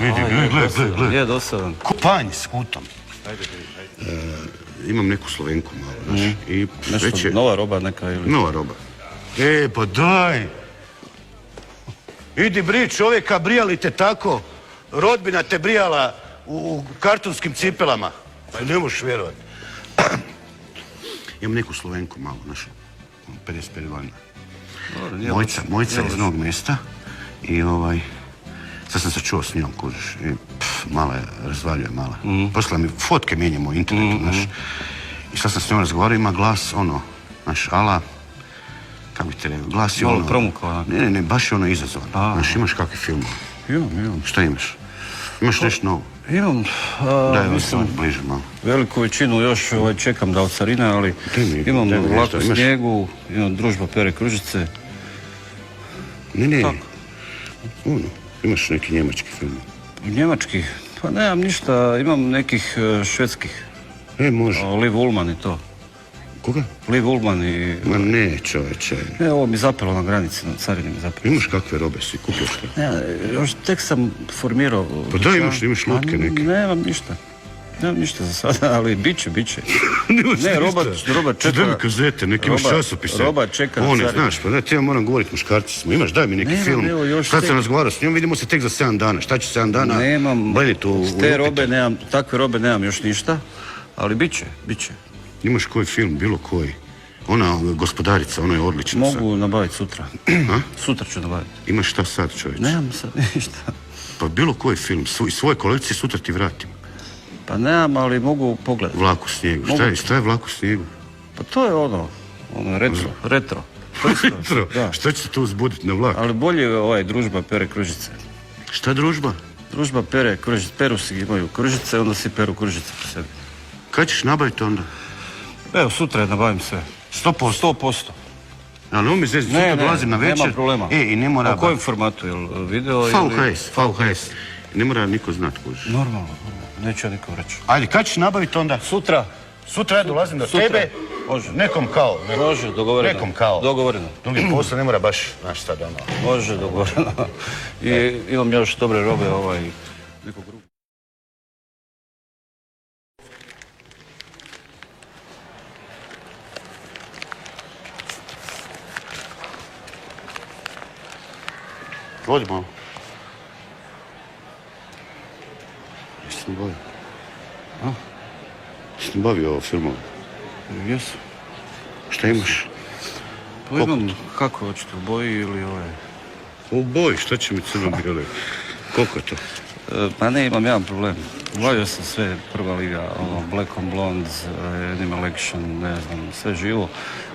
Vidi, gle. Je dosadan. Ko panj s kutom. Imam neku Slovenku malo, znaš. I nešto, nova roba neka ili... Nova roba. Pa daj. Idi bri čovjeka, brijali te tako. Rodbina te brijala u kartonskim cipelama. Pa ne možeš vjerovati. Imam neku Slovenku malo, znaš. 55 godina. Mojica iz Novog Mesta. I sad sam se čuo s njom, kužiš. I mala je, razvaljuje mala. Poslala mi fotke mijenjamo u internetu, znaš. I sad sam s njom razgovarao, ima glas, znaš, ala... Kako bi te rekao, glas je malo promukao. Ne, baš je izazovan. Znaš, imaš kakvi film? Imam. Šta imaš? Imaš nešto novo? Imam, mislim, bliže malo. Veliku većinu još čekam da od carine, ali imam Laku snijegu, imam Družba Pere Kružice. Ne. Imaš neki njemački film? Njemački? Pa nemam ništa, imam nekih švedskih. Može. Liv Ullman i to. Koga? Liv Ullman i... Ma ne, čoveče. Ne, ovo mi zapelo na granici, na carini mi zapelo. Imaš kakve robe si, kupio što? Ne, još tek sam formirao... Pa da, imaš lutke neke. Nemam ništa za sada, ali biće. Ne, roba čeka... Daj mi kazete, neki imaš časopise. Roba čeka na carini. Znaš, pa da, ti ja moram govoriti, muškarci smo. Imaš, daj mi neki film. Sad sam razgovarao s njom, vidimo se tek za 7 dana. Šta će 7 dana? Nemam, te robe nemam, takve robe nemam još ništa, ali biće. Imaš koji film, bilo koji? Ona Gospodarica, ona je odlična. Mogu nabaviti sutra. Sutra ću nabaviti. Imaš šta sad, čovječe? Nemam sad ništa. Pa bilo koji film, iz svoje kolekcije sutra ti vratim. Pa nemam, ali mogu pogledati. Vlak u snijegu. Šta je Vlak u snijegu? Pa to je ono retro. Šta će se tu uzbuditi na vlak? Ali bolje je Družba Pere Kružice. Šta družba? Družba Pere Kružice. Peru si imaju kružice, onda si peru kružice po sebi. Kad ćeš nabaviti onda? Evo, sutra nabavim sve. 100%. Ali ovo mi zezim, sutra dolazim na večer. Nema problema. I ne mora... U kojem formatu, jel video ili... VHS. Ne mora niko znat kužiš. Normalno, neću ja nikom reći. Ajde, kad ćeš nabaviti onda? Sutra ja dolazim do tebe. Može. Nekom kao. Može, dogovoreno. Nekom kao. Dogovoreno. Drugi posao ne mora baš, znaš sad ono. Može, dogovoreno. I imam još dobre robe, nekog drugog. Vodi malo. Jesi mi bavio? Jesi mi bavio ovo filmove? Jesu. Šta imaš? Pa imam, kako hoćete, u boji ili U boji, šta će mi crno bijeli? Koliko je to? Pa ne, imam jedan problem. Bavio sam sve, prva liga, Black on Blondes, Animal Action, ne znam, sve živo,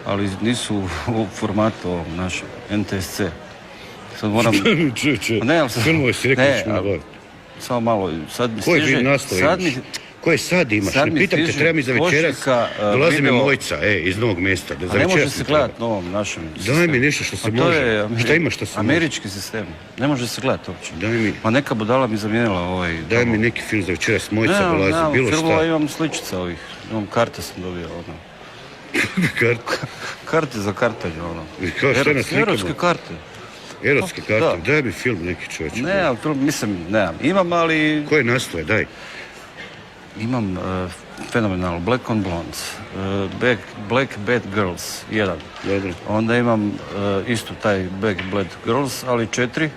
ali nisu u formatu ovom našem, NTSC. Sad moram... Čuče, filmove si rekao da ću mi nabaviti. Samo malo, sad mi stiže... Koji naslov imaš? Koje sad imaš? Ne pitam te, treba mi za večeras. Dolazi mi Mojica, iz Novog Mesta. A ne može se gledati novom našem sistemu. Daj mi nešto što se može. Šta ima što se može? Američki sistem. Ne može se gledati uopće. Daj mi... Ma neka budala mi zamijenila Daj mi neki film za večeras, Mojica dolazi, bilo šta. Filmova imam sličica ovih. Imam karte sam dobio, Karte za kartanje, Erotske karte. Erotske karte, daj mi film neki čovječ. Ne, nemam. Imam, ali... Koje nastoje, daj? Imam fenomenalno Black on Blondes, Black Bad Girls, 1. Dobro. Onda imam isto taj Black Bad Girls, ali 4.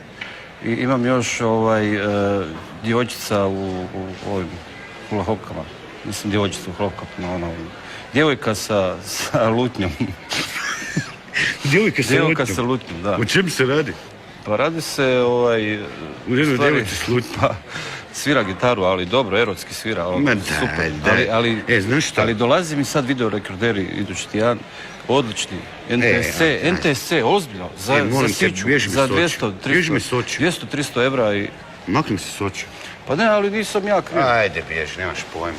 I imam još djevojčica u ovim hulahopkama. Mislim, djevojčica u hulahopkama, djevojka sa lutnjom. Djevojka sa lutnjom, da. O čem se radi? Pa radi se U redu djevojci s lutnjom. Svira gitaru, ali dobro, erotski svira. Super. Znaš šta? Ali dolazi mi sad video rekorderi idući tjedan, odlični. NTSC, ozbiljno, za siću, za 200-300 evra i... Makni se s očiju. Pa ne, ali nisam ja kriv. Ajde, bježi, nemaš pojma.